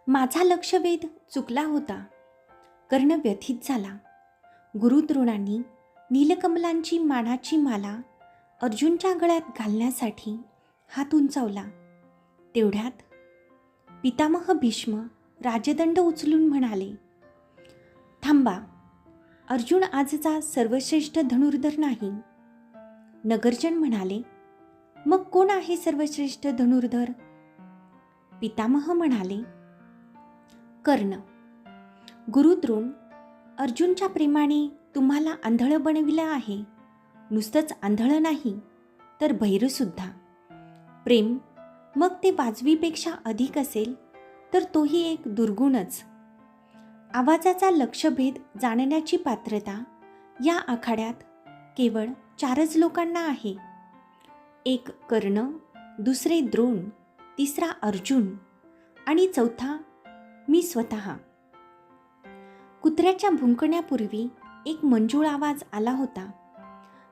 माझा लक्षवेध चुकला होता. कर्ण व्यथित झाला. गुरुद्रोणांनी नीलकमलांची मानाची माला अर्जुनच्या गळ्यात घालण्यासाठी हात उंचावला. तेवढ्यात पितामह भीष्म राजदंड उचलून म्हणाले, थांबा, अर्जुन आजचा सर्वश्रेष्ठ धनुर्धर नाही. नगरजन म्हणाले, मग कोण आहे सर्वश्रेष्ठ धनुर्धर? पितामह म्हणाले, कर्ण. गुरुद्रोण, अर्जुनच्या प्रेमाने तुम्हाला आंधळ बनविलं आहे. नुसतंच आंधळ नाही तर बहिरंसुद्धा. प्रेम मग ते वाजवीपेक्षा अधिक असेल तर तोही एक दुर्गुणच. आवाजाचा लक्षभेद जाणण्याची पात्रता या आखाड्यात केवळ 4च लोकांना आहे. एक कर्ण, दुसरे द्रोण, तिसरा अर्जुन आणि चौथा मी स्वतः. कुत्र्याच्या भुंकण्यापूर्वी एक मंजूळ आवाज आला होता.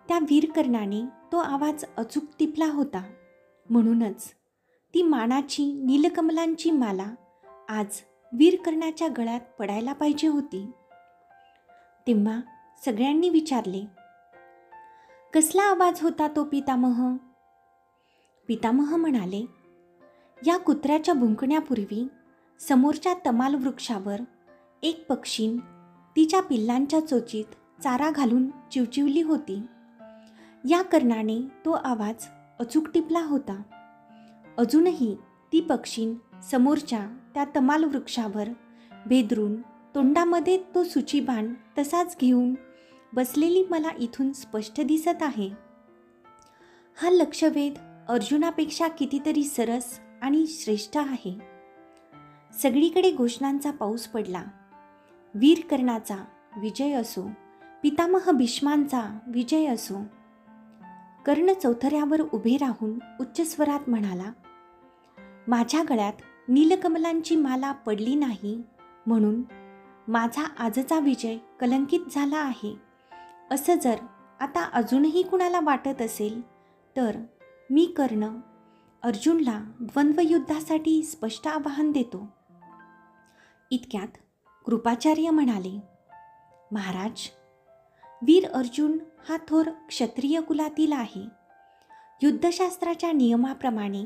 त्या वीरकर्णाने तो आवाज अचूक टिपला होता. म्हणूनच ती मानाची नीलकमलांची माला आज वीरकर्णाच्या गळ्यात पडायला पाहिजे होती. तेव्हा सगळ्यांनी विचारले, कसला आवाज होता तो पितामह? पितामह म्हणाले, या कुत्र्याच्या भुंकण्यापूर्वी समोरच्या तमाल वृक्षावर एक पक्षीण तिच्या पिल्लांच्या चोचीत चारा घालून चिवचिवली होती. या कर्णाने तो आवाज अचूक टिपला होता. अजूनही ती पक्षीण समोरच्या त्या तमाल वृक्षावर भेदरून तोंडामध्ये तो सुचीबाण तसाच घेऊन बसलेली मला इथून स्पष्ट दिसत आहे. हा लक्षवेध अर्जुनापेक्षा कितीतरी सरस आणि श्रेष्ठ आहे. सगळीकडे घोषणांचा पाऊस पडला. वीरकर्णाचा विजय असो, पितामह भीष्मांचा विजय असो. कर्ण चौथऱ्यावर उभे राहून उच्च स्वरात म्हणाला, माझ्या गळ्यात नीलकमलांची माला पडली नाही म्हणून माझा आजचा विजय कलंकित झाला आहे असं जर आता अजूनही कुणाला वाटत असेल तर मी कर्ण अर्जुनला द्वंद्वयुद्धासाठी स्पष्ट आवाहन देतो. इतक्यात कृपाचार्य म्हणाले, महाराज, वीर अर्जुन हा थोर क्षत्रिय कुलातील आहे. युद्धशास्त्राच्या नियमाप्रमाणे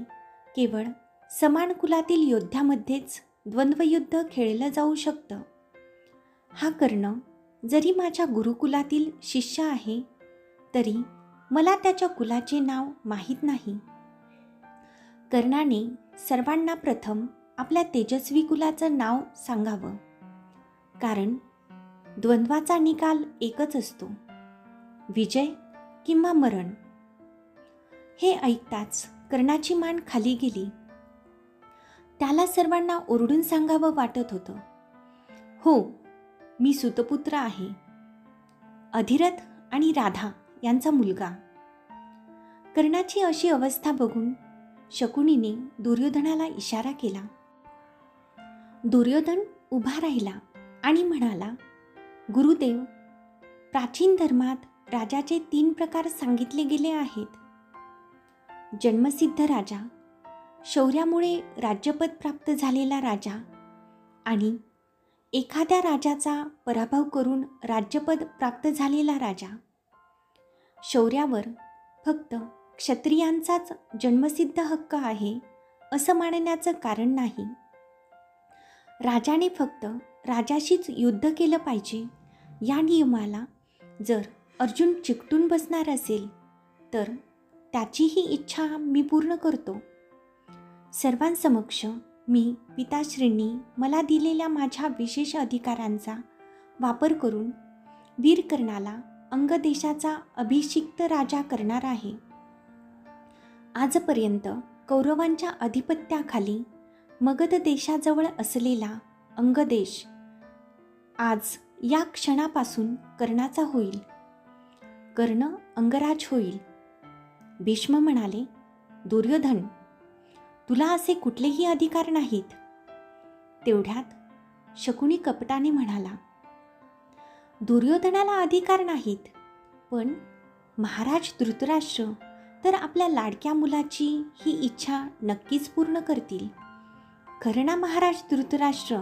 केवळ समान कुलातील योद्ध्यामध्येच द्वंद्वयुद्ध खेळलं जाऊ शकतं. हा कर्ण जरी माझ्या गुरुकुलातील शिष्य आहे तरी मला त्याच्या कुलाचे नाव माहीत नाही. कर्णाने सर्वांना प्रथम आपल्या तेजस्वी कुलाचं नाव सांगावं, कारण द्वंद्वाचा निकाल एकच असतो, विजय किंवा मरण. हे ऐकताच कर्णाची मान खाली गेली. त्याला सर्वांना ओरडून सांगावं वाटत होतं, हो, मी सुतपुत्र आहे, अधिरथ आणि राधा यांचा मुलगा. कर्णाची अशी अवस्था बघून शकुनीने दुर्योधनाला इशारा केला. दुर्योधन उभा राहिला आणि म्हणाला, गुरुदेव, प्राचीन धर्मात राजाचे 3 प्रकार सांगितले गेले आहेत. जन्मसिद्ध राजा, शौर्यामुळे राज्यपद प्राप्त झालेला राजा आणि एखाद्या राजाचा पराभव करून राज्यपद प्राप्त झालेला राजा. शौर्यावर फक्त क्षत्रियांचाच जन्मसिद्ध हक्क आहे असं मानण्याचं कारण नाही. राजाने फक्त राजाशीच युद्ध केलं पाहिजे या नियमाला जर अर्जुन चिकटून बसणार असेल तर त्याचीही इच्छा मी पूर्ण करतो. सर्वांसमक्ष मी पिताश्रींनी मला दिलेल्या माझ्या विशेष अधिकारांचा वापर करून वीरकर्णाला अंगदेशाचा अभिषिक्त राजा करणार आहे. आजपर्यंत कौरवांच्या अधिपत्याखाली मगध देशाजवळ असलेला अंगदेश आज या क्षणापासून कर्णाचा होईल. कर्ण अंगराज होईल. भीष्म म्हणाले, दुर्योधन, तुला असे कुठलेही अधिकार नाहीत. तेवढ्यात शकुनी कपटाने म्हणाला, दुर्योधनाला अधिकार नाहीत, पण महाराज धृतराष्ट्र तर आपल्या लाडक्या मुलाची ही इच्छा नक्कीच पूर्ण करतील. खरं ना महाराज धृतराष्ट्र,